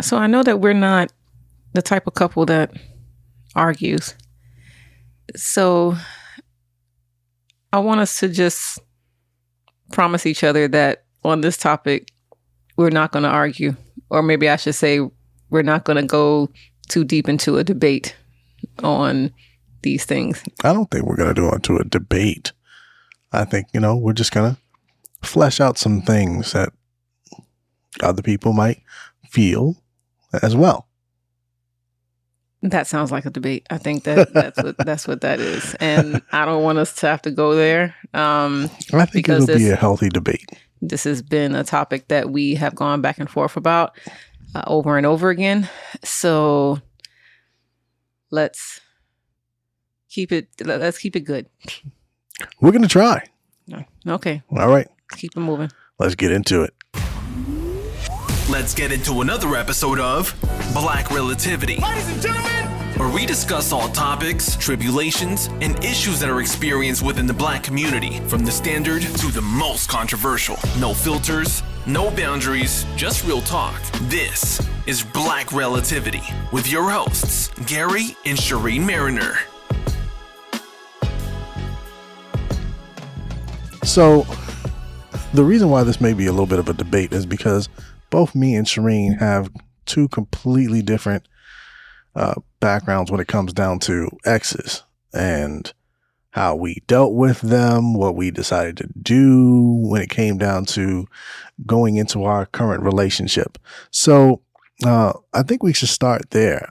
So I know that we're not the type of couple that argues. So I want us to just promise each other that on this topic, we're not going to argue. Or maybe I should say, we're not going to go too deep into a debate on these things. I don't think we're going to do it into a debate. I think, we're just going to flesh out some things that other people might feel as well. That sounds like a debate. I think that's what that is. And I don't want us to have to go there. I think it'll be a healthy debate. This has been a topic that we have gone back and forth about over and over again. So let's keep it good. We're going to try. Okay. All right. Keep it moving. Let's get into it. Let's get into another episode of Black Relativity. Ladies and gentlemen, where we discuss all topics, tribulations, and issues that are experienced within the Black community, from the standard to the most controversial. No filters, no boundaries, just real talk. This is Black Relativity with your hosts, Gary and Shireen Mariner. So, the reason why this may be a little bit of a debate is because both me and Shireen have two completely different backgrounds when it comes down to exes and how we dealt with them, what we decided to do when it came down to going into our current relationship. So I think we should start there.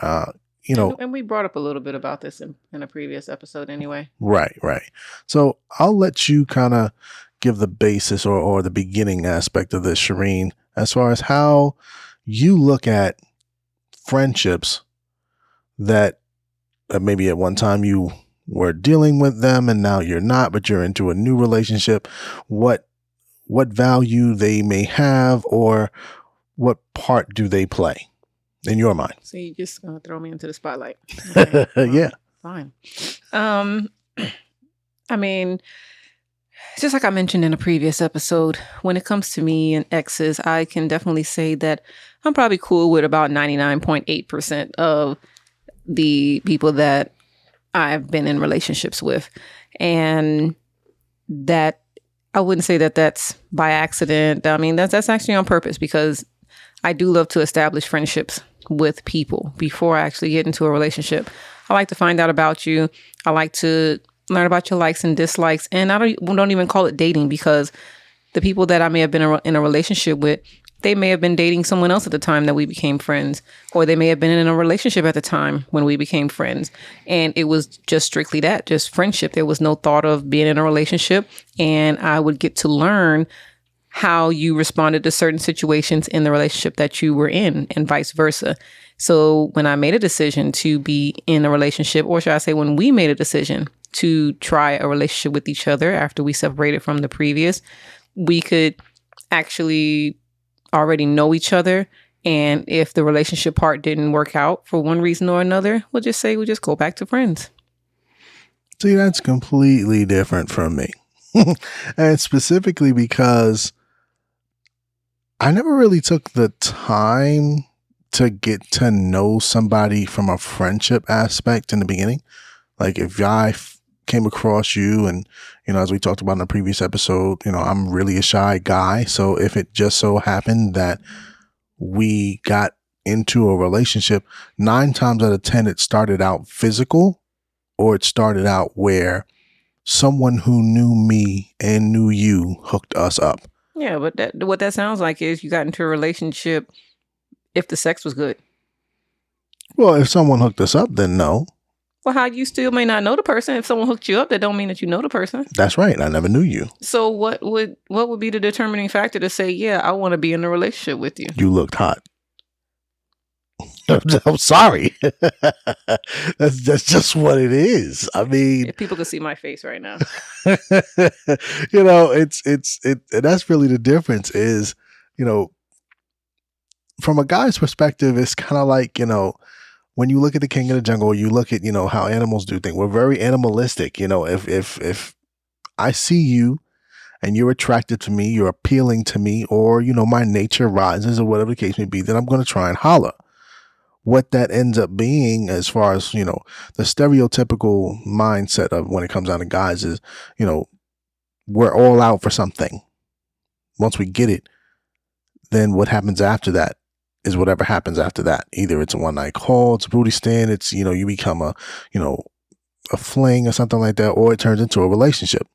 And we brought up a little bit about this in a previous episode anyway. Right. So I'll let you kind of give the basis or the beginning aspect of this, Shireen, as far as how you look at friendships that maybe at one time you were dealing with them and now you're not, but you're into a new relationship. What value they may have or what part do they play in your mind? So you're just going to throw me into the spotlight. Okay. Yeah. Fine. I mean, just like I mentioned in a previous episode, when it comes to me and exes, I can definitely say that I'm probably cool with about 99.8% of the people that I've been in relationships with. And that I wouldn't say that that's by accident. I mean, that's actually on purpose because I do love to establish friendships with people before I actually get into a relationship. I like to find out about you. I like to learn about your likes and dislikes. And I don't even call it dating because the people that I may have been in a relationship with, they may have been dating someone else at the time that we became friends, or they may have been in a relationship at the time when we became friends. And it was just strictly that, just friendship. There was no thought of being in a relationship. And I would get to learn how you responded to certain situations in the relationship that you were in and vice versa. So when I made a decision to be in a relationship, or should I say when we made a decision to try a relationship with each other after we separated from the previous, we could actually already know each other. And if the relationship part didn't work out for one reason or another, we'll just go back to friends. See, that's completely different from me. And specifically because I never really took the time to get to know somebody from a friendship aspect in the beginning. Like if I came across you and, as we talked about in the previous episode, I'm really a shy guy. So if it just so happened that we got into a relationship, 9 times out of 10, it started out physical, or it started out where someone who knew me and knew you hooked us up. Yeah, but what that sounds like is you got into a relationship if the sex was good. Well, if someone hooked us up, then no. Well, how you still may not know the person. If someone hooked you up, that don't mean that you know the person. That's right. I never knew you. So what would be the determining factor to say, yeah, I want to be in a relationship with you? You looked hot. I'm sorry. That's just what it is. I mean, if people could see my face right now. it's that's really the difference is, from a guy's perspective, it's kind of like, when you look at the King of the Jungle, you look at, how animals do things. We're very animalistic. If I see you and you're attracted to me, you're appealing to me, or, my nature rises or whatever the case may be, then I'm going to try and holler. What that ends up being, as far as, the stereotypical mindset of when it comes down to guys is, we're all out for something. Once we get it, then what happens after that is whatever happens after that. Either it's a one night call, it's a booty stand, it's, you become a fling or something like that, or it turns into a relationship.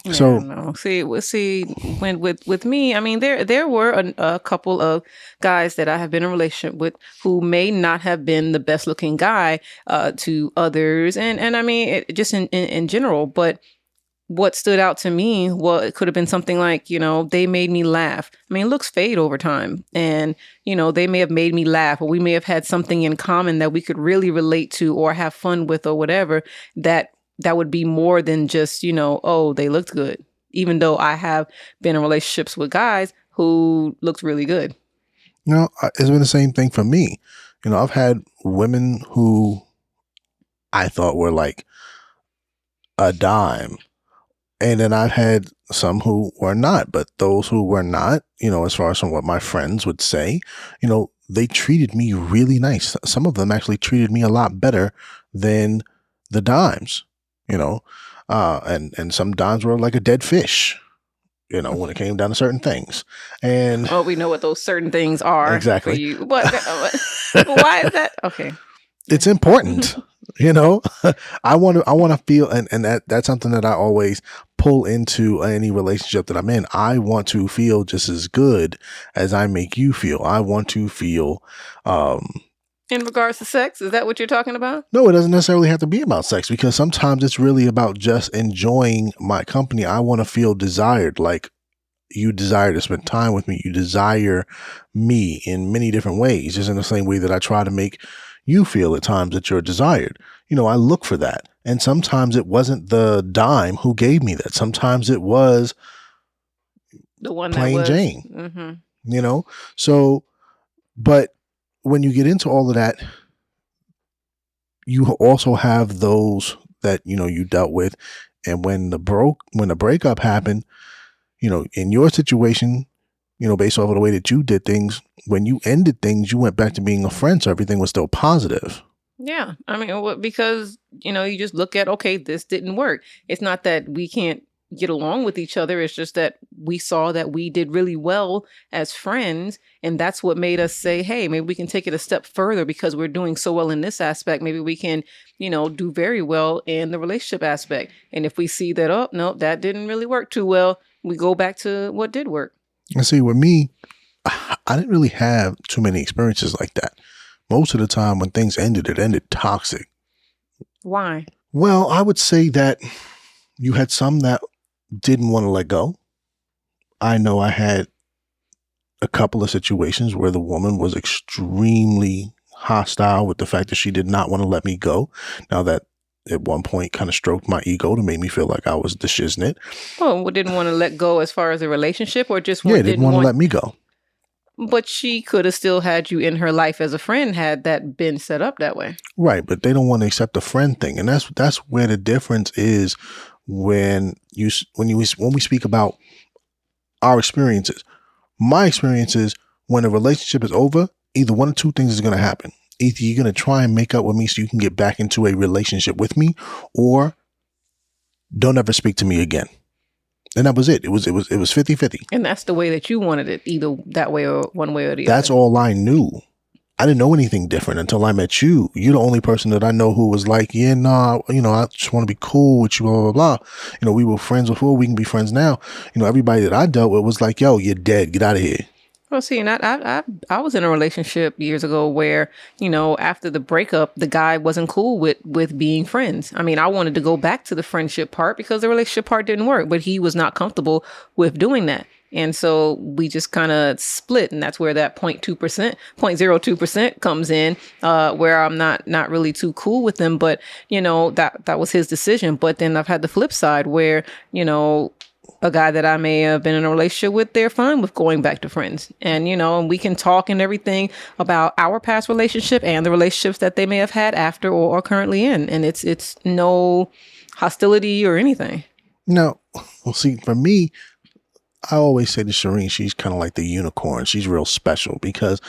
Yeah, So no. See, when with me, I mean, there were a couple of guys that I have been in a relationship with who may not have been the best looking guy to others, and I mean, just in general. But what stood out to me, well, it could have been something like, they made me laugh. I mean, looks fade over time, and they may have made me laugh, or we may have had something in common that we could really relate to or have fun with or whatever. That would be more than just, oh, they looked good. Even though I have been in relationships with guys who looked really good. It's been the same thing for me. I've had women who I thought were like a dime. And then I've had some who were not. But those who were not, as far as from what my friends would say, they treated me really nice. Some of them actually treated me a lot better than the dimes. And some dimes were like a dead fish, when it came down to certain things. And we know what those certain things are. Exactly. For you. But why is that? Okay. It's important, I want to feel, and that's something that I always pull into any relationship that I'm in. I want to feel just as good as I make you feel. I want to feel, in regards to sex, is that what you're talking about? No, it doesn't necessarily have to be about sex, because sometimes it's really about just enjoying my company. I want to feel desired, like you desire to spend time with me. You desire me in many different ways, just in the same way that I try to make you feel at times that you're desired. I look for that. And sometimes it wasn't the dime who gave me that. Sometimes it was the one plain that was, Jane, So, but when you get into all of that, you also have those that, you dealt with. And when the breakup happened, in your situation, based off of the way that you did things, when you ended things, you went back to being a friend. So everything was still positive. Yeah. I mean, because, you just look at, okay, this didn't work. It's not that we can't get along with each other. It's just that we saw that we did really well as friends. And that's what made us say, hey, maybe we can take it a step further because we're doing so well in this aspect. Maybe we can, do very well in the relationship aspect. And if we see that, oh, no, that didn't really work too well, we go back to what did work. And see, with me, I didn't really have too many experiences like that. Most of the time when things ended, it ended toxic. Why? Well, I would say that you had some that didn't want to let go. I know I had a couple of situations where the woman was extremely hostile with the fact that she did not want to let me go. Now that at one point kind of stroked my ego to make me feel like I was the shiznit. Oh, didn't want to let go as far as a relationship, or just didn't want to let me go. But she could have still had you in her life as a friend had that been set up that way. Right, but they don't want to accept the friend thing, and that's where the difference is when we speak about our experiences. My experience is when a relationship is over, either one of two things is going to happen. Either you're going to try and make up with me so you can get back into a relationship with me, or don't ever speak to me again. And that was it. It was 50-50. And that's the way that you wanted it, either that way or one way or the other. That's all I knew. I didn't know anything different until I met you. You're the only person that I know who was like, yeah, nah, I just want to be cool with you, blah, blah, blah. We were friends before, we can be friends now. Everybody that I dealt with was like, yo, you're dead. Get out of here. Well, see, and I was in a relationship years ago where, after the breakup, the guy wasn't cool with being friends. I mean, I wanted to go back to the friendship part because the relationship part didn't work, but he was not comfortable with doing that. And so we just kind of split. And that's where that 0.02% comes in, where I'm not really too cool with him. But, that was his decision. But then I've had the flip side where, a guy that I may have been in a relationship with, they're fine with going back to friends. And, and we can talk and everything about our past relationship and the relationships that they may have had after or are currently in. And it's no hostility or anything. Now, well, see, for me, I always say to Shireen, she's kind of like the unicorn. She's real special because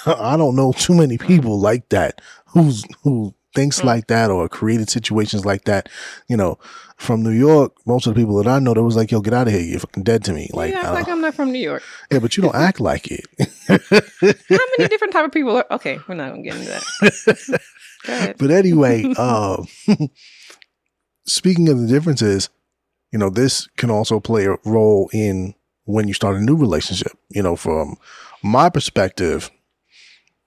I don't know too many people like that who thinks like that or created situations like that. You know, from New York, most of the people that I know, they was like, yo, get out of here. You're fucking dead to me. Like, yeah, like I'm not from New York. Yeah, but you don't act like it. How many different type of people are? Okay, we're not going to get into that. Go ahead. But anyway, speaking of the differences, you know, this can also play a role in when you start a new relationship. You know, from my perspective,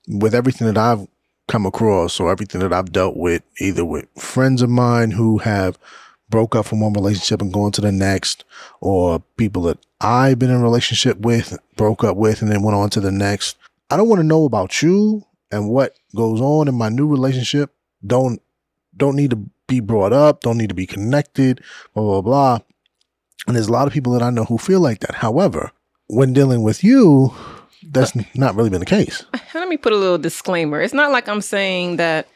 with everything that I've come across or everything that I've dealt with, either with friends of mine who have broke up from one relationship and gone to the next, or people that I've been in a relationship with, broke up with, and then went on to the next. I don't want to know about you and what goes on in my new relationship. Don't need to be brought up, don't need to be connected, blah, blah, blah. And there's a lot of people that I know who feel like that. However, when dealing with you, that's not really been the case. Let me put a little disclaimer. It's not like I'm saying that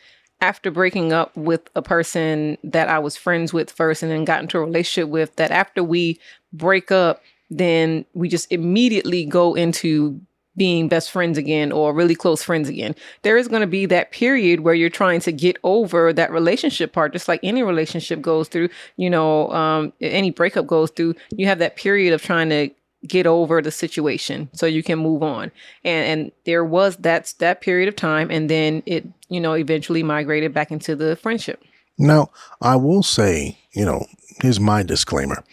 after breaking up with a person that I was friends with first and then got into a relationship with, that after we break up, then we just immediately go into being best friends again or really close friends again. There is going to be that period where you're trying to get over that relationship part, just like any relationship goes through, you know, any breakup goes through. You have that period of trying to get over the situation so you can move on. And there was that period of time. And then it, you know, eventually migrated back into the friendship. Now, I will say, you know, here's my disclaimer.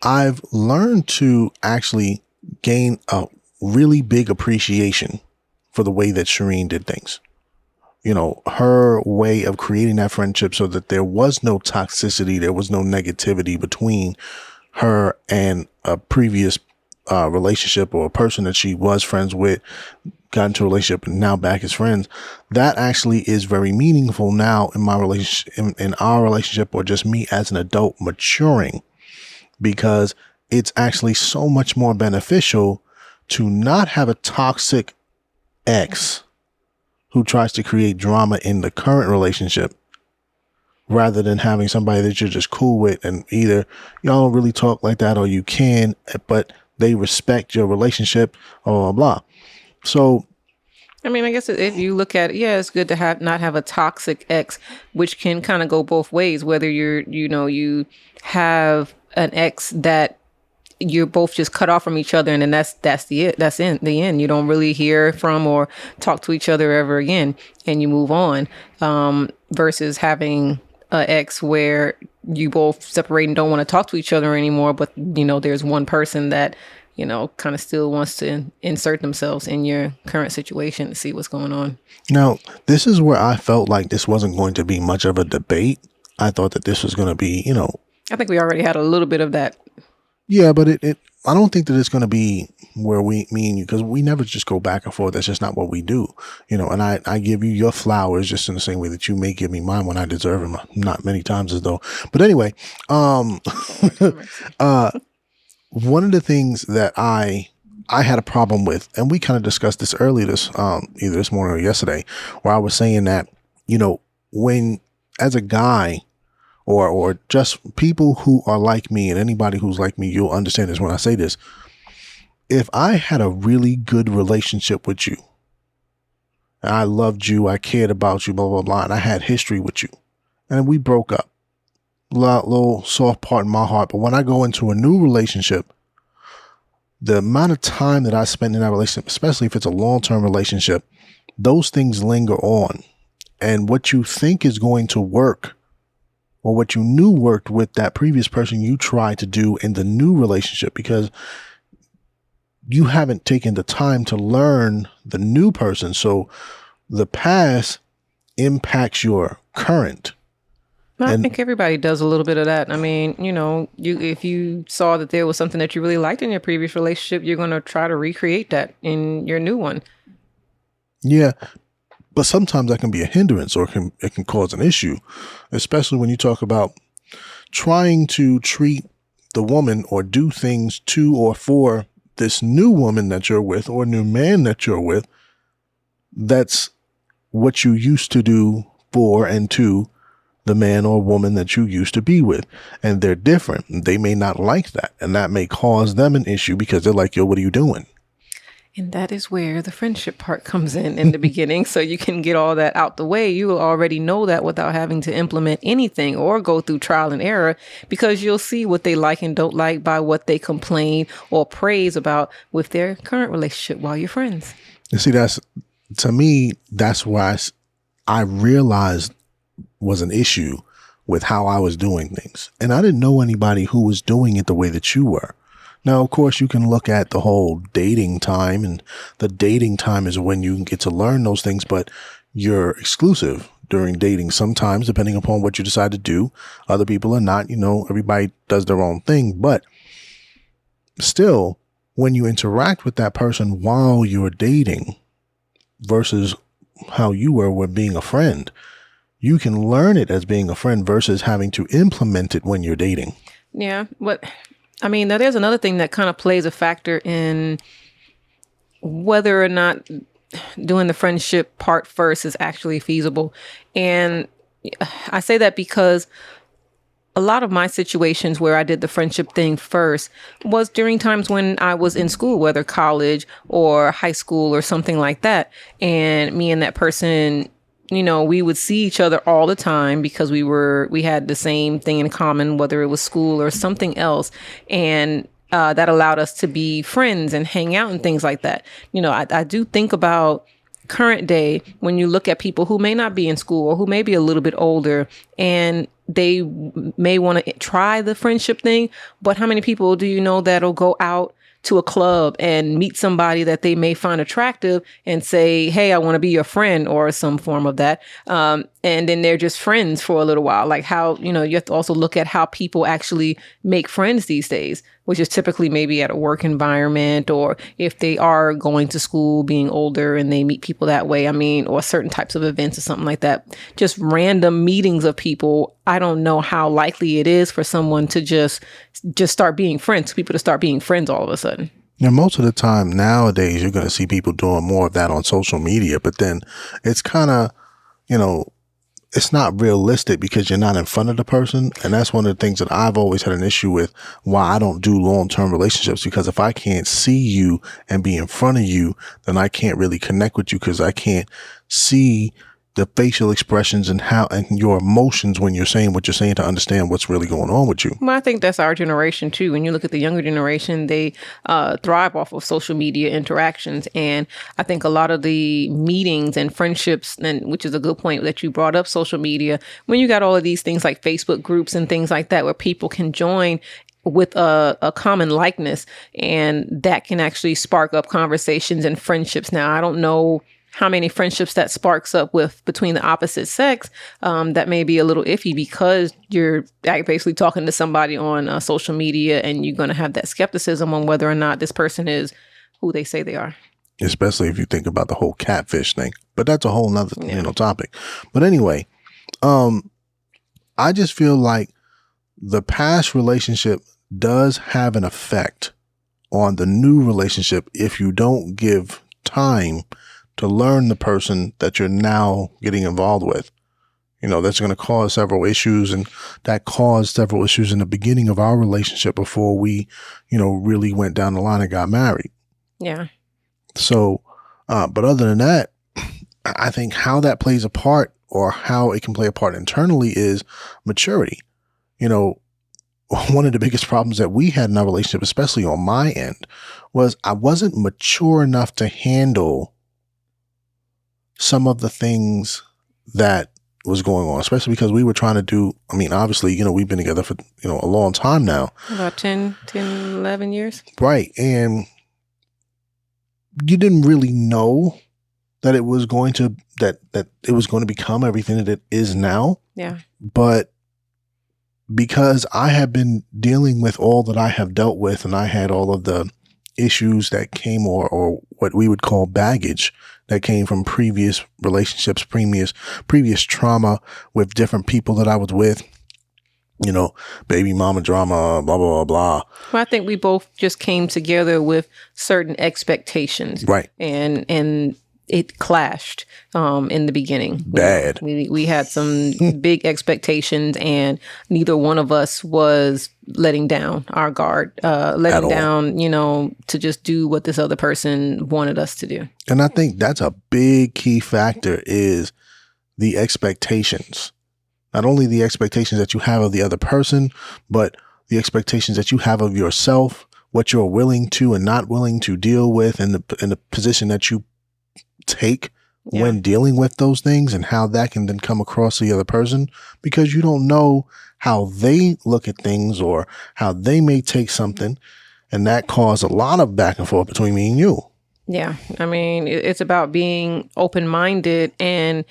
I've learned to actually gain a really big appreciation for the way that Shireen did things. You know, her way of creating that friendship so that there was no toxicity, there was no negativity between her and a previous relationship or a person that she was friends with, got into a relationship and now back as friends. That actually is very meaningful now in my relationship, in our relationship, or just me as an adult maturing, because it's actually so much more beneficial to not have a toxic ex who tries to create drama in the current relationship, rather than having somebody that you're just cool with and either y'all don't really talk like that or you can, but they respect your relationship, blah, blah, blah. So, I mean, I guess if you look at it, yeah, it's good to not have a toxic ex, which can kind of go both ways, whether you have an ex that you're both just cut off from each other, and then that's in the end. You don't really hear from or talk to each other ever again, and you move on. Versus having an ex where you both separate and don't want to talk to each other anymore, but you know there's one person that you know kind of still wants to insert themselves in your current situation to see what's going on. Now, this is where I felt like this wasn't going to be much of a debate. I thought that this was going to be, you know, I think we already had a little bit of that. Yeah, but I don't think that it's going to be where me and you, because we never just go back and forth. That's just not what we do, you know, and I give you your flowers just in the same way that you may give me mine when I deserve them. Not many times as though, but anyway, one of the things that I had a problem with, and we kind of discussed this earlier either this morning or yesterday, where I was saying that, you know, when as a guy, or just people who are like me, and anybody who's like me, you'll understand this when I say this. If I had a really good relationship with you, and I loved you, I cared about you, blah, blah, blah, and I had history with you, and we broke up, little soft part in my heart, but when I go into a new relationship, the amount of time that I spend in that relationship, especially if it's a long-term relationship, those things linger on. And what you think is going to work, or what you knew worked with that previous person, you try to do in the new relationship, because you haven't taken the time to learn the new person. So the past impacts your current. I think everybody does a little bit of that. I mean, you know, if you saw that there was something that you really liked in your previous relationship, you're going to try to recreate that in your new one. Yeah. But sometimes that can be a hindrance, or it can cause an issue, especially when you talk about trying to treat the woman or do things to or for this new woman that you're with, or new man that you're with. That's what you used to do for and to the man or woman that you used to be with. And they're different. They may not like that. And that may cause them an issue because they're like, yo, what are you doing? And that is where the friendship part comes in the beginning. So you can get all that out the way. You will already know that without having to implement anything or go through trial and error, because you'll see what they like and don't like by what they complain or praise about with their current relationship while you're friends. You see, to me, that's why I realized was an issue with how I was doing things. And I didn't know anybody who was doing it the way that you were. Now, of course, you can look at the whole dating time, and the dating time is when you get to learn those things, but you're exclusive during dating sometimes, depending upon what you decide to do. Other people are not, everybody does their own thing, but still, when you interact with that person while you're dating versus how you were with being a friend, you can learn it as being a friend versus having to implement it when you're dating. Yeah, but now there's another thing that kind of plays a factor in whether or not doing the friendship part first is actually feasible. And I say that because a lot of my situations where I did the friendship thing first was during times when I was in school, whether college or high school or something like that. And me and that person, we would see each other all the time because we had the same thing in common, whether it was school or something else. And that allowed us to be friends and hang out and things like that. I do think about current day when you look at people who may not be in school or who may be a little bit older and they may want to try the friendship thing. But how many people do you know that'll go out to a club and meet somebody that they may find attractive and say, hey, I want to be your friend or some form of that. And then they're just friends for a little while. Like how, you have to also look at how people actually make friends these days, which is typically maybe at a work environment, or if they are going to school, being older and they meet people that way. Or certain types of events or something like that. Just random meetings of people. I don't know how likely it is for someone to just start being friends, people to start being friends all of a sudden. Yeah, most of the time nowadays, you're going to see people doing more of that on social media, but then it's kind of, it's not realistic because you're not in front of the person. And that's one of the things that I've always had an issue with, why I don't do long-term relationships, because if I can't see you and be in front of you, then I can't really connect with you because I can't see the facial expressions and your emotions when you're saying what you're saying to understand what's really going on with you. Well, I think that's our generation too. When you look at the younger generation, they thrive off of social media interactions. And I think a lot of the meetings and friendships, and which is a good point that you brought up, social media, when you got all of these things like Facebook groups and things like that, where people can join with a common likeness, and that can actually spark up conversations and friendships. Now, I don't know how many friendships that sparks up with between the opposite sex, that may be a little iffy because you're basically talking to somebody on social media and you're going to have that skepticism on whether or not this person is who they say they are. Especially if you think about the whole catfish thing, but that's a whole nother, topic. But anyway, I just feel like the past relationship does have an effect on the new relationship if you don't give time to learn the person that you're now getting involved with. That's going to cause several issues, and that caused several issues in the beginning of our relationship before we, really went down the line and got married. Yeah. So, but other than that, I think how that plays a part, or how it can play a part internally, is maturity. One of the biggest problems that we had in our relationship, especially on my end, was I wasn't mature enough to handle some of the things that was going on, especially because we were trying to do, obviously, we've been together for, a long time now. About 10, 11 years. Right. And you didn't really know that it was going to, that it was going to become everything that it is now. Yeah. But because I have been dealing with all that I have dealt with, and I had all of the issues that came, or what we would call baggage that came from previous relationships, previous trauma with different people that I was with, baby mama drama, blah, blah, blah, blah. Well, I think we both just came together with certain expectations. Right. And it clashed in the beginning. Bad. We had some big expectations, and neither one of us was letting down our guard, letting down, to just do what this other person wanted us to do. And I think that's a big key factor is the expectations. Not only the expectations that you have of the other person, but the expectations that you have of yourself, what you're willing to and not willing to deal with, and the position that you take when dealing with those things, and how that can then come across to the other person, because you don't know how they look at things or how they may take something. And that caused a lot of back and forth between me and you. Yeah. I mean, it's about being open-minded and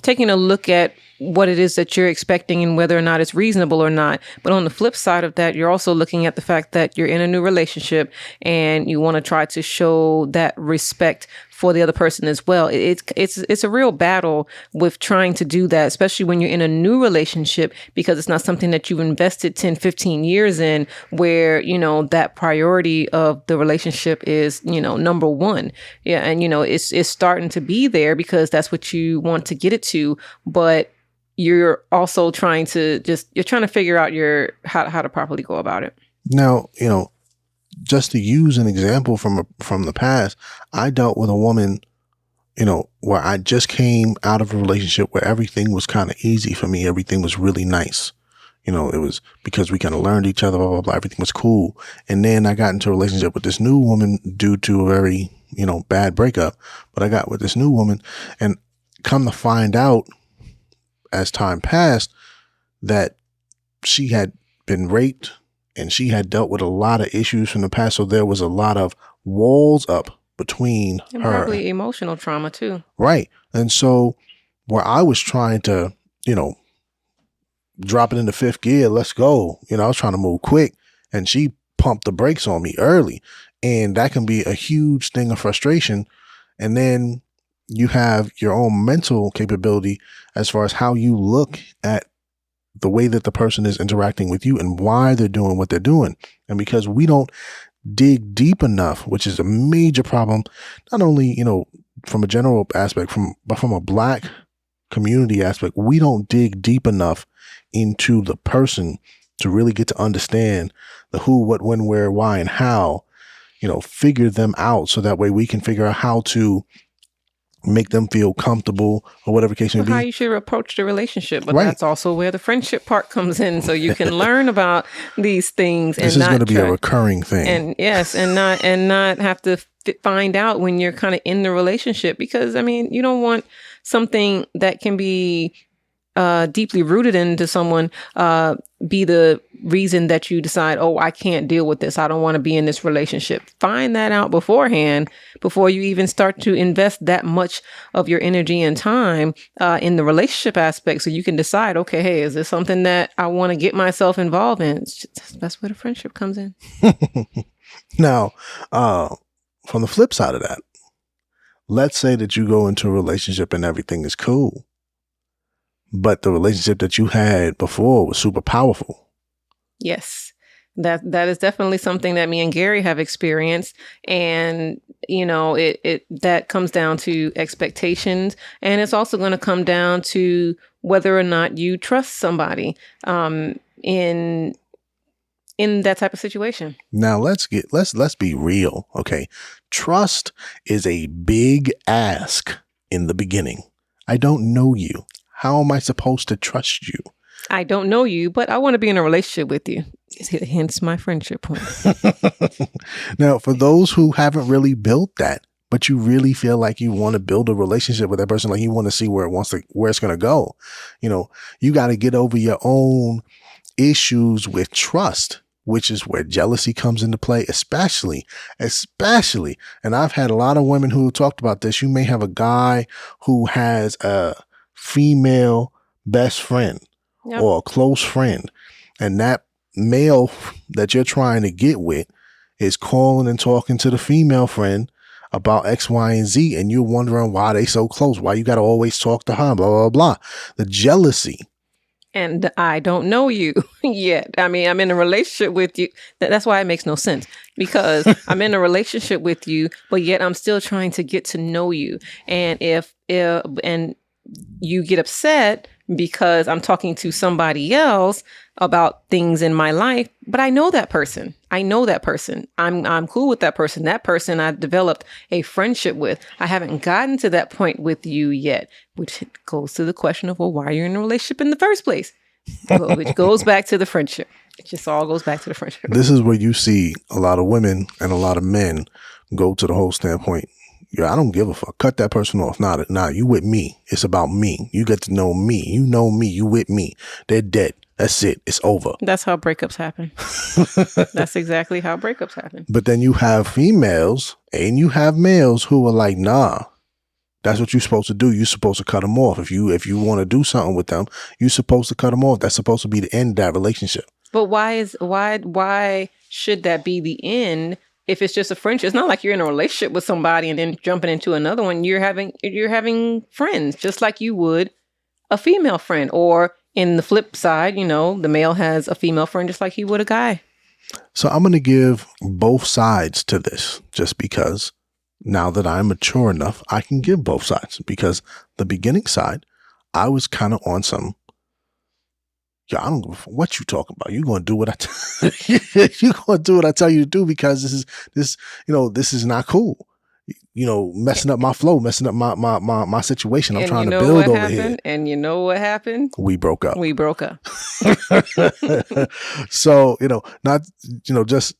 taking a look at what it is that you're expecting and whether or not it's reasonable or not. But on the flip side of that, you're also looking at the fact that you're in a new relationship and you want to try to show that respect for the other person as well. It's a real battle with trying to do that, especially when you're in a new relationship, because it's not something that you've invested 10, 15 years in, where, that priority of the relationship is, number one. Yeah. And, it's starting to be there because that's what you want to get it to. But you're also trying to figure out how to properly go about it. Now, just to use an example from the past, I dealt with a woman, where I just came out of a relationship where everything was kind of easy for me. Everything was really nice. It was because we kind of learned each other, blah, blah, blah. Everything was cool. And then I got into a relationship with this new woman due to a very, bad breakup. But I got with this new woman, and come to find out as time passed that she had been raped and she had dealt with a lot of issues from the past. So there was a lot of walls up between and her. Probably emotional trauma too. Right. And so where I was trying to, drop it into fifth gear, let's go. I was trying to move quick, and she pumped the brakes on me early. And that can be a huge thing of frustration. And then you have your own mental capability as far as how you look at the way that the person is interacting with you and why they're doing what they're doing. And because we don't dig deep enough, which is a major problem, not only, from a general aspect, but from a Black community aspect, we don't dig deep enough into the person to really get to understand the who, what, when, where, why, and how, figure them out. So that way we can figure out how to make them feel comfortable or whatever case may be. How you should approach the relationship. But right. That's also where the friendship part comes in. So you can learn about these things. This is going to be a recurring thing. And yes, and not have to find out when you're kind of in the relationship, because you don't want something that can be deeply rooted into someone be the reason that you decide, oh, I can't deal with this. I don't want to be in this relationship. Find that out beforehand before you even start to invest that much of your energy and time in the relationship aspect, so you can decide, okay, hey, is this something that I want to get myself involved in? That's where the friendship comes in. Now, from the flip side of that, let's say that you go into a relationship and everything is cool, but the relationship that you had before was super powerful. Yes, that is definitely something that me and Gary have experienced. And, that comes down to expectations. And it's also going to come down to whether or not you trust somebody in that type of situation. Now let's be real. Okay. Trust is a big ask in the beginning. I don't know you. How am I supposed to trust you? I don't know you, but I want to be in a relationship with you. Hence my friendship point. Now, for those who haven't really built that, but you really feel like you want to build a relationship with that person, like you want to see where it's going to go, you got to get over your own issues with trust, which is where jealousy comes into play, especially. And I've had a lot of women who talked about this. You may have a guy who has a female best friend. Yep. Or a close friend, and that male that you're trying to get with is calling and talking to the female friend about X, Y, and Z, and you're wondering why they so close, why you got to always talk to her, blah, blah, blah. The jealousy and I don't know you yet. I mean, I'm in a relationship with you. That's why it makes no sense, because I'm in a relationship with you, but yet I'm still trying to get to know you. And if you get upset because I'm talking to somebody else about things in my life, but I know that person. I'm cool with that person. That person I've developed a friendship with. I haven't gotten to that point with you yet, which goes to the question of, well, why are you in a relationship in the first place? Well, which goes back to the friendship. It just all goes back to the friendship. This is where you see a lot of women and a lot of men go to the whole standpoint. Yeah, I don't give a fuck. Cut that person off. Nah, you with me. It's about me. You get to know me. You know me. You with me. They're dead. That's it. It's over. That's how breakups happen. That's exactly how breakups happen. But then you have females and you have males who are like, nah, that's what you're supposed to do. You're supposed to cut them off. If you want to do something with them, you're supposed to cut them off. That's supposed to be the end of that relationship. But why should that be the end? If it's just a friendship, it's not like you're in a relationship with somebody and then jumping into another one. You're having friends, just like you would a female friend. Or in the flip side, the male has a female friend just like he would a guy. So I'm going to give both sides to this, just because now that I'm mature enough, I can give both sides. Because the beginning side, I was kind of on some, I don't give a fuck what you talking about. You're going to do what you're going to do what I tell you to do, because this is not cool. Messing up my flow, messing up my situation. I'm trying to build over here. And you know what happened? We broke up. So, just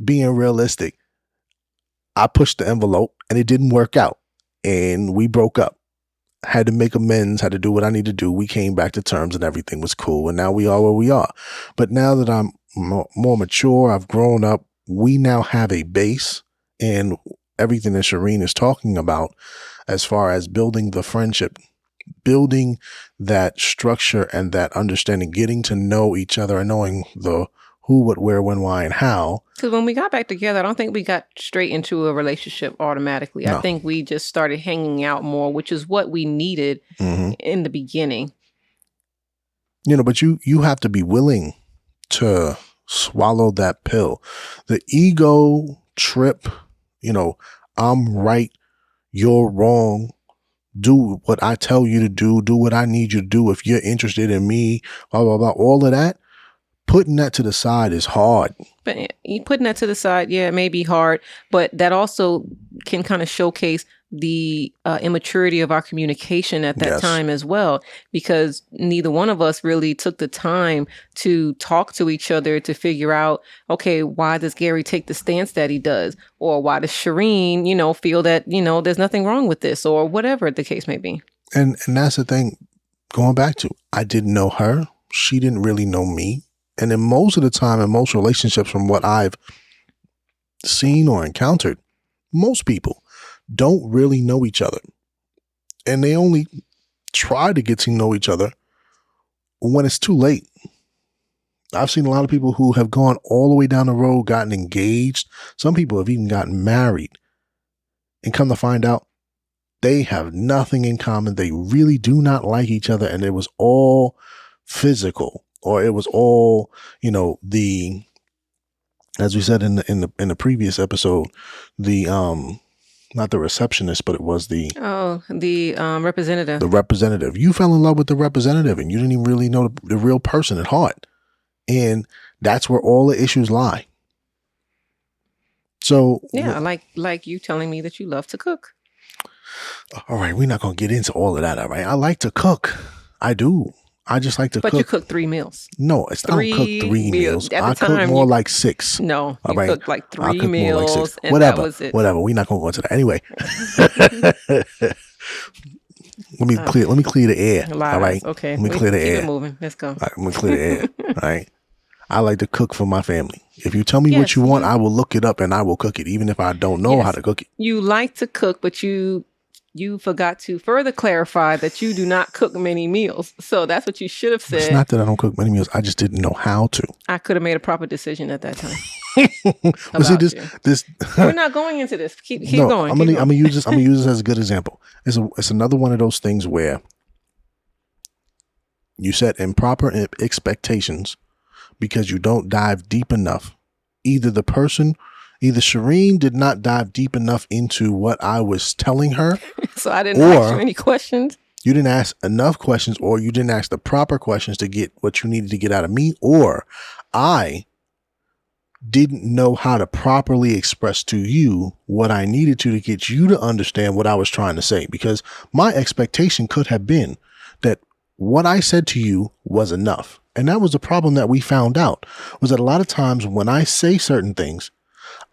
being realistic. I pushed the envelope and it didn't work out, and we broke up. Had to make amends, had to do what I need to do. We came back to terms and everything was cool. And now we are where we are. But now that I'm more mature, I've grown up, we now have a base, and everything that Shireen is talking about as far as building the friendship, building that structure and that understanding, getting to know each other and knowing the who, what, where, when, why, and how. Because when we got back together, I don't think we got straight into a relationship automatically. No. I think we just started hanging out more, which is what we needed in the beginning. But you have to be willing to swallow that pill. The ego trip, I'm right, you're wrong. Do what I tell you to do what I need you to do. If you're interested in me, blah, blah, blah, all of that. Putting that to the side is hard. But putting that to the side, yeah, it may be hard, but that also can kind of showcase the immaturity of our communication at that time as well, because neither one of us really took the time to talk to each other to figure out, okay, why does Gary take the stance that he does? Or why does Shireen, feel that, there's nothing wrong with this, or whatever the case may be. And that's the thing, going back to, I didn't know her. She didn't really know me. And then most of the time in most relationships, from what I've seen or encountered, most people don't really know each other. And they only try to get to know each other when it's too late. I've seen a lot of people who have gone all the way down the road, gotten engaged. Some people have even gotten married, and come to find out they have nothing in common. They really do not like each other. And it was all physical. Or it was all, as we said in the previous episode, the not the receptionist, but it was the representative. The representative. You fell in love with the representative, and you didn't even really know the real person at heart, and that's where all the issues lie. So yeah, like you telling me that you love to cook. All right, we're not gonna get into all of that. All right, I like to cook. I do. I just like to cook. But you cook 3 meals. No, I don't cook 3 meals. I cook more like 6. No, you cook like 3 meals. More like 6. And whatever, that was it. Whatever. We're not going to go into that. Anyway, let me clear the air. Lies. All right. Okay. Let me clear the air. Keep it moving. Let's go. All right, I'm going to clear the air. All right. I like to cook for my family. If you tell me what you want, I will look it up and I will cook it, even if I don't know how to cook it. You like to cook, but you forgot to further clarify that you do not cook many meals. So that's what you should have said. It's not that I don't cook many meals. I just didn't know how to. I could have made a proper decision at that time. this We're not going into this. Keep going. I'm gonna use this. I'm gonna use this as a good example. It's another one of those things where You set improper expectations because you don't dive deep enough. Either Shireen did not dive deep enough into what I was telling her. So I didn't ask you any questions. You didn't ask enough questions, or you didn't ask the proper questions to get what you needed to get out of me, or I didn't know how to properly express to you what I needed to get you to understand what I was trying to say. Because my expectation could have been that what I said to you was enough. And that was the problem that we found out, was that a lot of times when I say certain things,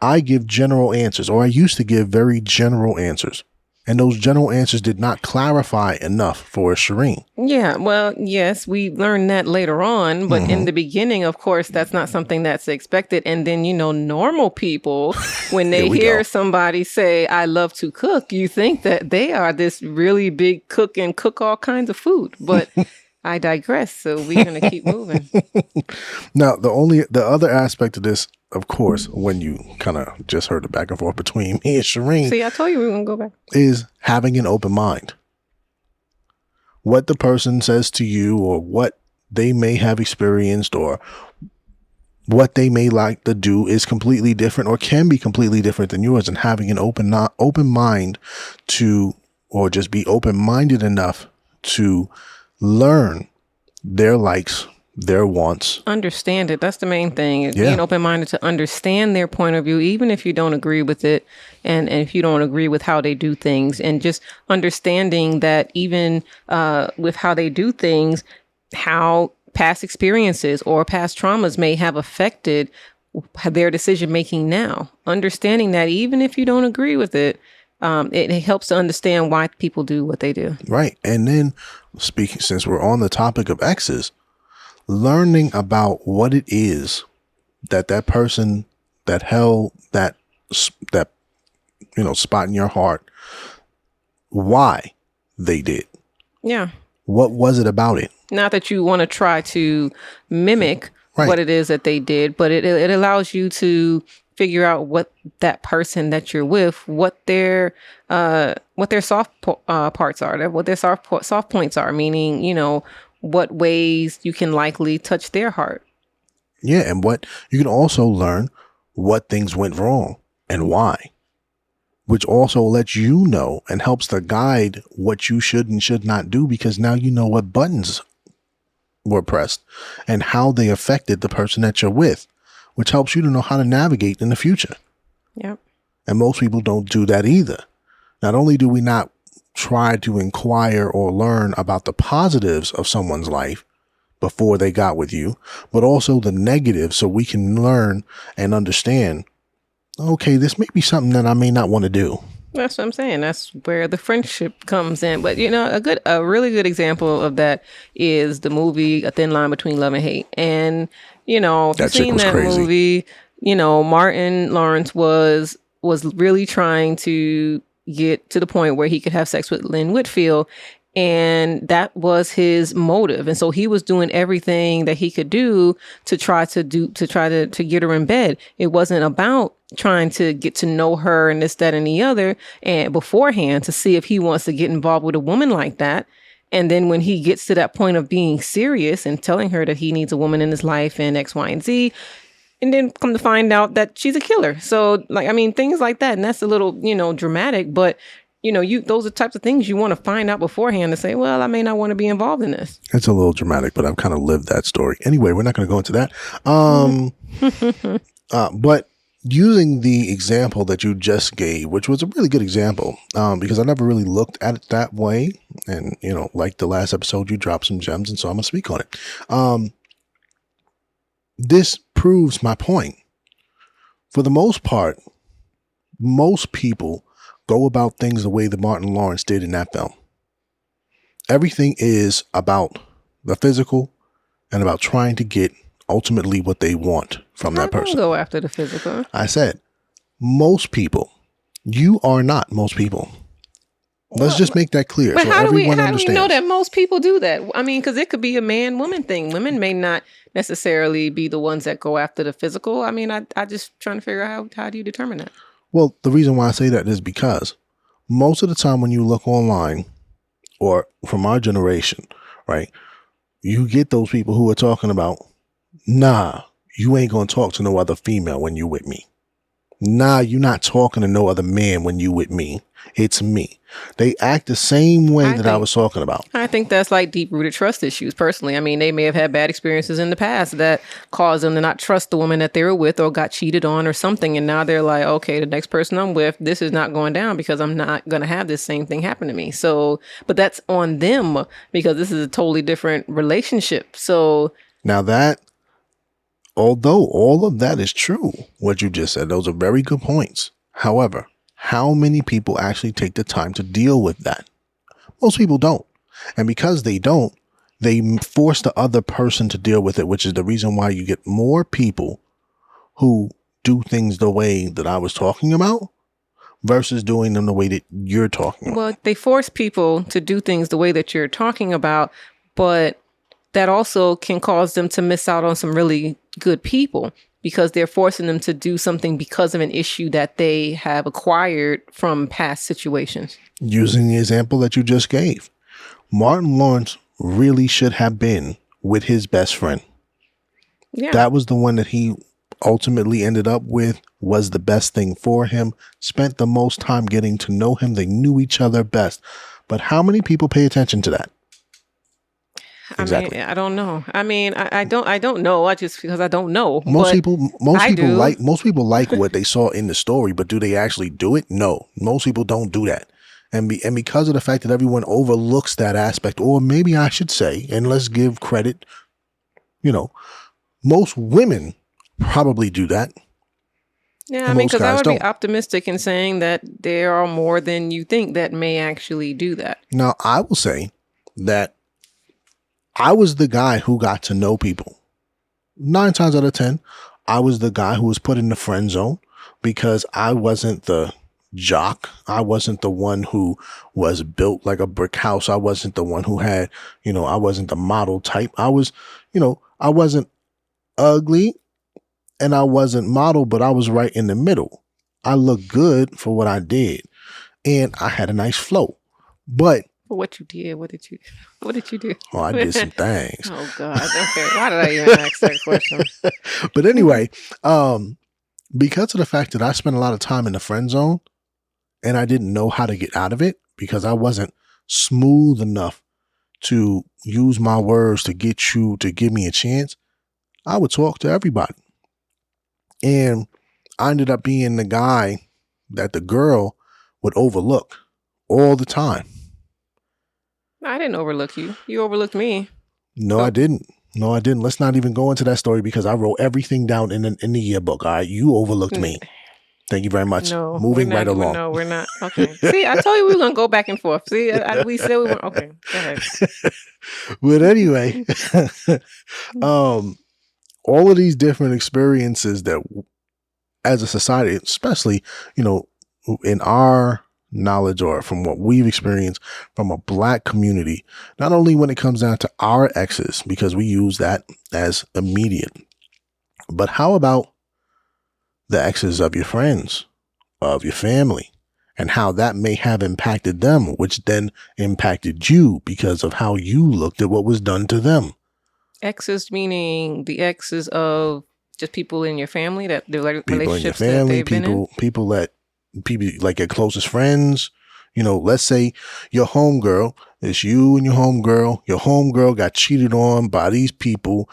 I give general answers, or I used to give very general answers. And those general answers did not clarify enough for Shireen. Yeah, well, yes, we learned that later on. But in the beginning, of course, that's not something that's expected. And then, normal people, when they hear somebody say, I love to cook, you think that they are this really big cook and cook all kinds of food. But I digress. So we're going to keep moving. Now, the other aspect of this, of course, when you kind of just heard the back and forth between me and Shireen. See, I told you we were going to go back. Is having an open mind. What the person says to you, or what they may have experienced, or what they may like to do is completely different, or can be completely different than yours. And having an open mind to, or just be open-minded enough to learn their likes, their wants. Understand it. That's the main thing. Being open-minded to understand their point of view, even if you don't agree with it, and if you don't agree with how they do things, and just understanding that even with how they do things, how past experiences or past traumas may have affected their decision making now. Understanding that even if you don't agree with it, it helps to understand why people do what they do. Right. And then since we're on the topic of exes, learning about what it is that person that held that spot in your heart, why they did. Yeah. What was it about it? Not that you want to try to mimic what it is that they did, but it allows you to figure out what that person that you're with, what their soft parts are, what their soft points are, meaning, what ways you can likely touch their heart. Yeah. And what you can also learn what things went wrong and why, which also lets you know and helps to guide what you should and should not do, because now you know what buttons were pressed and how they affected the person that you're with, which helps you to know how to navigate in the future. Yep. And most people don't do that either. Not only do we not try to inquire or learn about the positives of someone's life before they got with you, but also the negatives, so we can learn and understand, okay, this may be something that I may not want to do. That's what I'm saying. That's where the friendship comes in. But a really good example of that is the movie A Thin Line Between Love and Hate. And if you've seen that movie, Martin Lawrence was really trying to get to the point where he could have sex with Lynn Whitfield. And that was his motive. And so he was doing everything that he could do to try to get her in bed. It wasn't about trying to get to know her and this, that, and the other, and beforehand to see if he wants to get involved with a woman like that. And then when he gets to that point of being serious and telling her that he needs a woman in his life and X, Y, and Z, and then come to find out that she's a killer. So things like that. And that's a little, dramatic, but those are types of things you want to find out beforehand to say, well, I may not want to be involved in this. It's a little dramatic, but I've kind of lived that story. Anyway, we're not going to go into that. But using the example that you just gave, which was a really good example, because I never really looked at it that way. And, like the last episode, you dropped some gems, and so I'm going to speak on it. This proves my point. For the most part, most people go about things the way that Martin Lawrence did in that film. Everything is about the physical and about trying to get ultimately what they want from that person. Go after the physical. I said, most people. You are not most people. Let's just make that clear. But how do we know that most people do that? Because it could be a man-woman thing. Women may not necessarily be the ones that go after the physical. I just trying to figure out how do you determine that? Well, the reason why I say that is because most of the time when you look online, or from our generation, right, you get those people who are talking about, nah, you ain't gonna talk to no other female when you with me. Nah, you're not talking to no other man when you with me. It's me. They act the same way I was talking about. I think that's like deep-rooted trust issues, personally. I mean, they may have had bad experiences in the past that caused them to not trust the woman that they were with or got cheated on or something. And now they're like, okay, the next person I'm with, this is not going down because I'm not going to have this same thing happen to me. So, but that's on them because this is a totally different relationship. So now that, although all of that is true, what you just said, those are very good points. However, how many people actually take the time to deal with that? Most people don't. And because they don't, they force the other person to deal with it, which is the reason why you get more people who do things the way that I was talking about versus doing them the way that you're talking about. Well, they force people to do things the way that you're talking about, but that also can cause them to miss out on some really good people because they're forcing them to do something because of an issue that they have acquired from past situations. Using the example that you just gave, Martin Lawrence really should have been with his best friend. Yeah. That was the one that he ultimately ended up with, was the best thing for him, spent the most time getting to know him. They knew each other best. But how many people pay attention to that? Exactly. I mean, I don't know. I mean, I don't know. I just because I don't know. Most people like what they saw in the story, but do they actually do it? No, most people don't do that. And because of the fact that everyone overlooks that aspect, or maybe I should say, and let's give credit, most women probably do that. Yeah, I mean, because I would be optimistic in saying that there are more than you think that may actually do that. Now, I will say that I was the guy who got to know people. 9 times out of 10, I was the guy who was put in the friend zone because I wasn't the jock. I wasn't the one who was built like a brick house. I wasn't the one who had, I wasn't the model type. I was, I wasn't ugly and I wasn't model, but I was right in the middle. I looked good for what I did and I had a nice flow. But what you did? What did you do? Oh, I did some things. Oh God. Okay. Why did I even ask that question? But anyway, because of the fact that I spent a lot of time in the friend zone and I didn't know how to get out of it because I wasn't smooth enough to use my words to get you to give me a chance, I would talk to everybody. And I ended up being the guy that the girl would overlook all the time. I didn't overlook you. You overlooked me. No, I didn't. Let's not even go into that story because I wrote everything down in the yearbook. All right. You overlooked me. Thank you very much. No, moving right along. No, we're not. Okay. See, I told you we were going to go back and forth. See, we said we were. Okay. Go ahead. But anyway, all of these different experiences that as a society, especially, in our knowledge or from what we've experienced from a Black community, not only when it comes down to our exes, because we use that as immediate, but how about the exes of your friends, of your family, and how that may have impacted them, which then impacted you because of how you looked at what was done to them. Exes meaning the exes of just people in your family, that the relationships in your family, that they've been in? People like your closest friends, let's say your homegirl, it's you and your homegirl got cheated on by these people,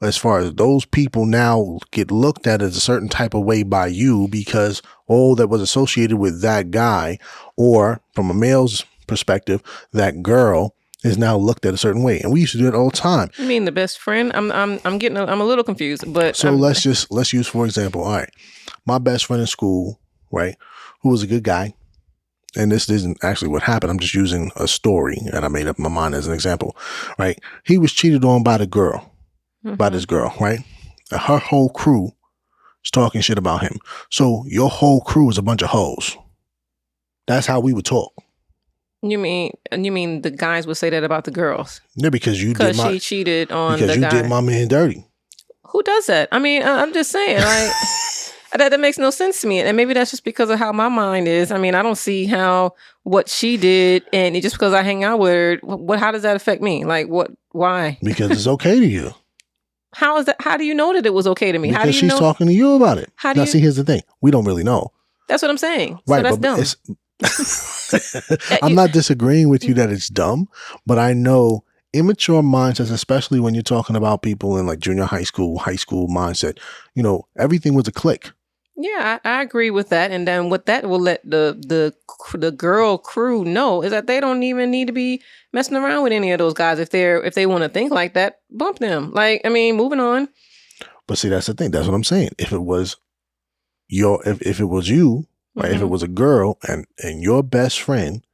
as far as those people now get looked at as a certain type of way by you because all that was associated with that guy, or from a male's perspective, that girl is now looked at a certain way. And we used to do it all the time. You mean the best friend? I'm a little confused, but so let's use, for example, all right, my best friend in school, right, who was a good guy, and this isn't actually what happened. I'm just using a story and I made up my mind as an example, right? He was cheated on by the girl, by this girl, right? And her whole crew is talking shit about him. So your whole crew is a bunch of hoes. That's how we would talk. You mean the guys would say that about the girls? Yeah, because she cheated on the guy. Because you did my man dirty. Who does that? I mean, I'm just saying, like. That makes no sense to me. And maybe that's just because of how my mind is. I mean, I don't see how what she did, and just because I hang out with her, how does that affect me? Like, why? Because it's okay to you. How is that? How do you know that it was okay to me? Because how do you she's talking to you about it. How do now, you... see, here's the thing. We don't really know. That's what I'm saying. Right, so that's dumb. I'm not disagreeing with you that it's dumb, but I know immature mindsets, especially when you're talking about people in like junior high school mindset, everything was a click. Yeah, I agree with that. And then what that will let the girl crew know is that they don't even need to be messing around with any of those guys. If they want to think like that, bump them. Like, I mean, moving on. But see, that's the thing. That's what I'm saying. If it was if it was you, right? Mm-hmm. If it was a girl and your best friend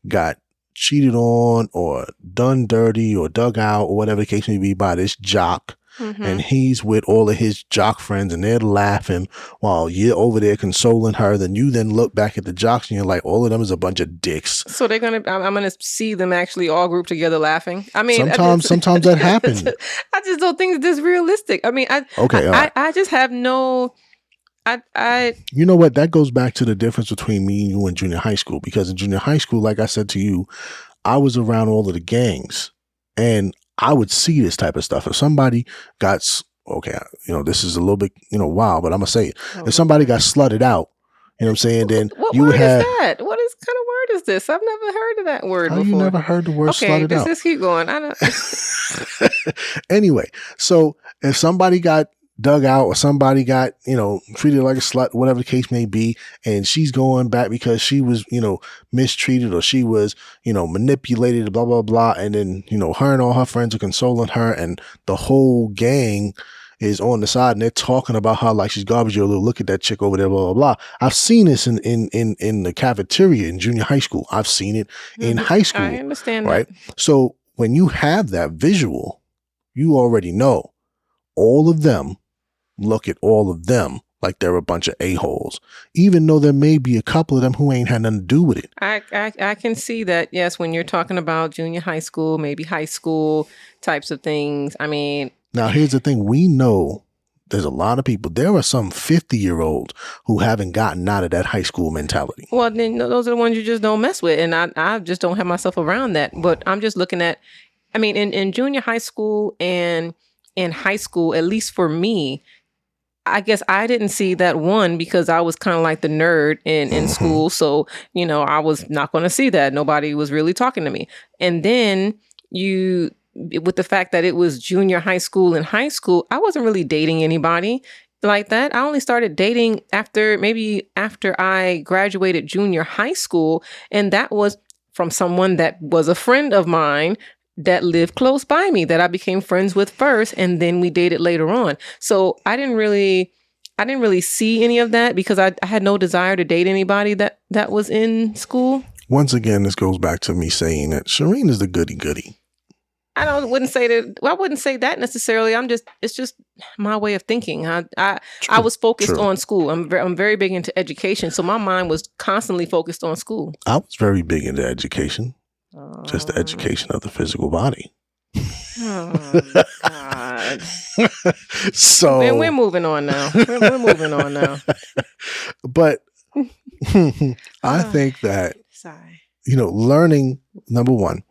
got cheated on or done dirty or dug out or whatever the case may be by this jock, mm-hmm. and he's with all of his jock friends and they're laughing while you're over there consoling her, then you then look back at the jocks and you're like, all of them is a bunch of dicks. So I'm gonna see them actually all grouped together laughing. I mean, sometimes that happens. I just don't think it's this realistic. I mean, I just have no. You know what? That goes back to the difference between me and you in junior high school, because in junior high school, like I said to you, I was around all of the gangs and I would see this type of stuff. If somebody got, this is a little bit, wild, but I'm going to say it. If somebody got slutted out, you know what I'm saying, then what you word would have. Is that? What kind of word is this? I've never heard of that word before. You never heard the word slutted out? Just keep going. I don't. Anyway, so if somebody got dug out or somebody got, treated like a slut, whatever the case may be, and she's going back because she was, mistreated or she was, manipulated, blah, blah, blah. And then, her and all her friends are consoling her and the whole gang is on the side and they're talking about how like she's garbage. You're look at that chick over there, blah, blah, blah. I've seen this in the cafeteria in junior high school. I've seen it in high school. I understand right? that. So when you have that visual, you already know all of them look at all of them like they're a bunch of a-holes, even though there may be a couple of them who ain't had nothing to do with it. I can see that, yes, when you're talking about junior high school, maybe high school types of things. I mean... Now, here's the thing. We know there's a lot of people. There are some 50-year-olds who haven't gotten out of that high school mentality. Well, then those are the ones you just don't mess with. And I just don't have myself around that. But I'm just looking at... I mean, in junior high school and in high school, at least for me... I guess I didn't see that one because I was kind of like the nerd in school. So, I was not going to see that. Nobody was really talking to me. And then with the fact that it was junior high school and high school, I wasn't really dating anybody like that. I only started dating after I graduated junior high school. And that was from someone that was a friend of mine that lived close by me, that I became friends with first, and then we dated later on. So I didn't really see any of that because I had no desire to date anybody that was in school. Once again, this goes back to me saying that Shireen is the goody-goody. I wouldn't say that necessarily. It's just my way of thinking. I was focused on school. I'm very big into education, so my mind was constantly focused on school. I was very big into education. Just the education of the physical body. Oh, God. So we're moving on now. We're moving on now. But I think that, sorry. Learning, number one,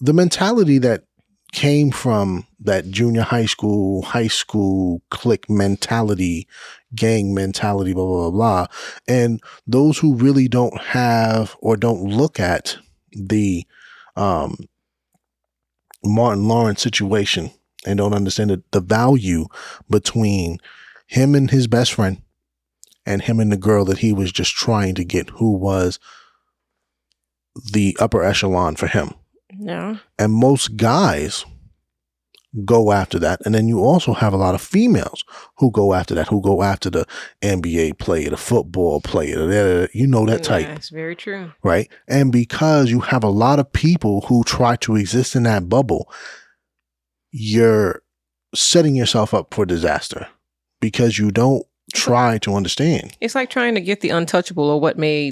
the mentality that came from that junior high school clique mentality, gang mentality, blah, blah, blah, blah. And those who really don't have or don't look at the Martin Lawrence situation and don't understand the value between him and his best friend and him and the girl that he was just trying to get, who was the upper echelon for him. Yeah. And most guys go after that. And then you also have a lot of females who go after that, who go after the NBA player, the football player, that type. That's very true. Right? And because you have a lot of people who try to exist in that bubble, you're setting yourself up for disaster because you don't try to understand. It's like trying to get the untouchable or what may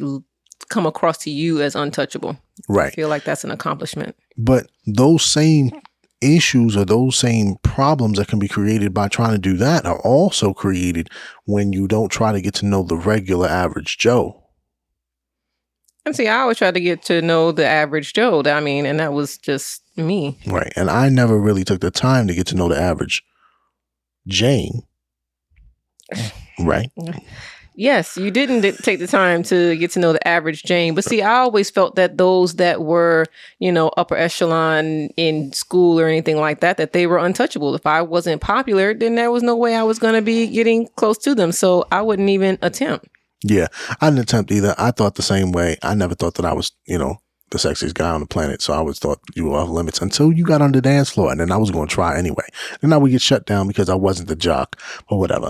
come across to you as untouchable. Right. I feel like that's an accomplishment. But those same issues or those same problems that can be created by trying to do that are also created when you don't try to get to know the regular average Joe. And see, I always try to get to know the average Joe. I mean, and that was just me. Right. And I never really took the time to get to know the average Jane. Right. Yes, you didn't take the time to get to know the average Jane. But see, I always felt that those that were, upper echelon in school or anything like that, that they were untouchable. If I wasn't popular, then there was no way I was going to be getting close to them. So I wouldn't even attempt. Yeah, I didn't attempt either. I thought the same way. I never thought that I was, the sexiest guy on the planet. So I always thought you were off limits until you got on the dance floor. And then I was going to try anyway. Then I would get shut down because I wasn't the jock or whatever.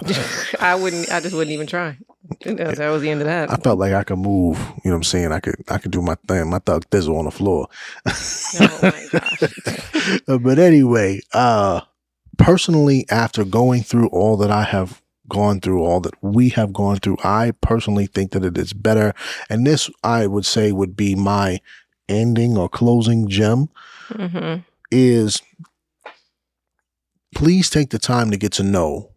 I just wouldn't even try. That was the end of that. I felt like I could move. You know what I'm saying? I could do my thing, my thug thizzle on the floor. Oh my gosh. But anyway, personally, after going through all that I have gone through, all that we have gone through, I personally think that it is better. And this, I would say, would be my ending or closing gem, is please take the time to get to know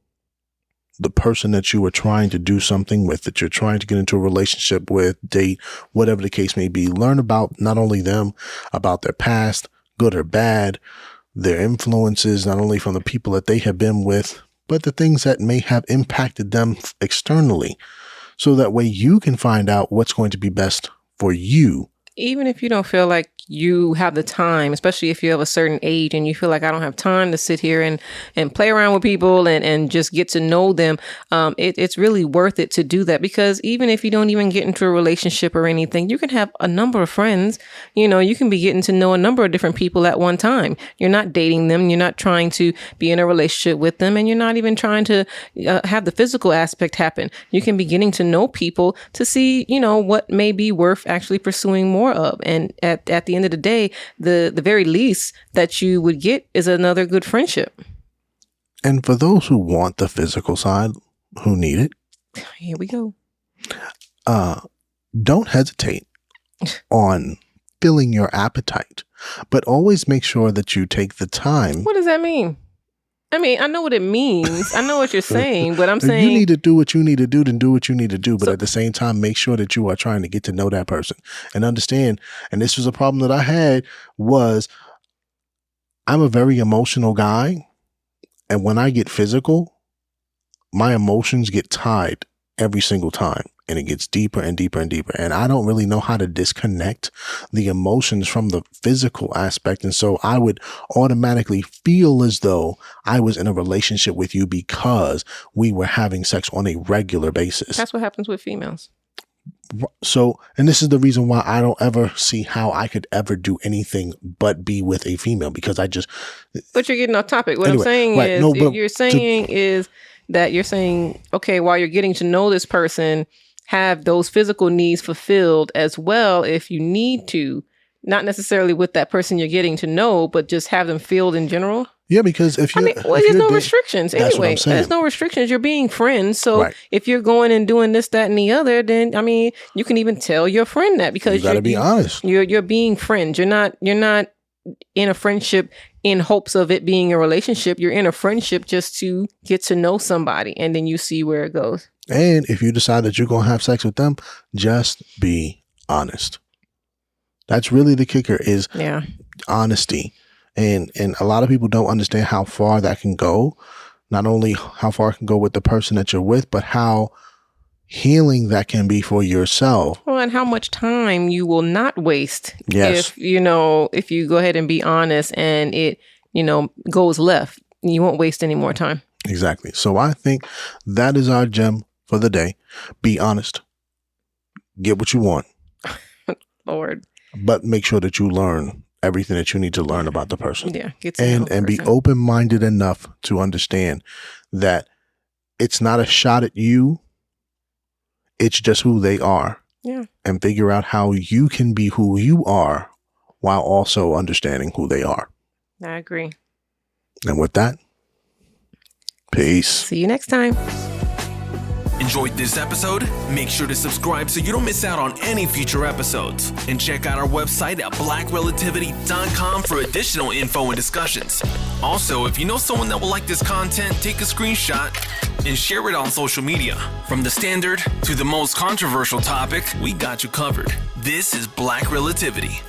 the person that you are trying to do something with, that you're trying to get into a relationship with, date, whatever the case may be. Learn about not only them, about their past, good or bad, their influences, not only from the people that they have been with, but the things that may have impacted them externally. So that way you can find out what's going to be best for you. Even if you don't feel like you have the time, especially if you have a certain age and you feel like I don't have time to sit here and play around with people and just get to know them, it's really worth it to do that. Because even if you don't even get into a relationship or anything, you can have a number of friends. You can be getting to know a number of different people at one time. You're not dating them. You're not trying to be in a relationship with them. And you're not even trying to have the physical aspect happen. You can be getting to know people to see, what may be worth actually pursuing more of. And at the end of the day, the very least that you would get is another good friendship. And for those who want the physical side, who need it, here we go. Don't hesitate on filling your appetite, but always make sure that you take the time. What does that mean? I mean, I know what it means. I know what you're saying, but I'm saying you need to do what you need to do, then do what you need to do. But at the same time, make sure that you are trying to get to know that person and understand. And this was a problem that I had, was I'm a very emotional guy. And when I get physical, my emotions get tied every single time. And it gets deeper and deeper and deeper. And I don't really know how to disconnect the emotions from the physical aspect. And so I would automatically feel as though I was in a relationship with you because we were having sex on a regular basis. That's what happens with females. So, and this is the reason why I don't ever see how I could ever do anything but be with a female, because I just... But you're getting off topic. What I'm saying is, you're saying, okay, while you're getting to know this person, have those physical needs fulfilled as well if you need to, not necessarily with that person you're getting to know, but just have them filled in general. Yeah, because if you, there's no restrictions anyway. There's no restrictions. You're being friends. So if you're going and doing this, that, and the other, then you can even tell your friend that, because you got to be honest. You're being friends. You're not in a friendship in hopes of it being a relationship. You're in a friendship just to get to know somebody, and then you see where it goes. And if you decide that you're going to have sex with them, just be honest. That's really the kicker, is honesty. And a lot of people don't understand how far that can go. Not only how far it can go with the person that you're with, but how healing that can be for yourself. Well, and how much time you will not waste if you go ahead and be honest and it, goes left. You won't waste any more time. Exactly. So I think that is our gem for the day. Be honest. Get what you want. Lord. But make sure that you learn everything that you need to learn about the person. Yeah. Get to know and be open-minded enough to understand that it's not a shot at you. It's just who they are. Yeah. And figure out how you can be who you are while also understanding who they are. I agree. And with that, peace. See you next time. Enjoyed this episode? Make sure to subscribe so you don't miss out on any future episodes. And check out our website at blackrelativity.com for additional info and discussions. Also, if you know someone that will like this content, take a screenshot and share it on social media. From the standard to the most controversial topic, we got you covered. This is Black Relativity.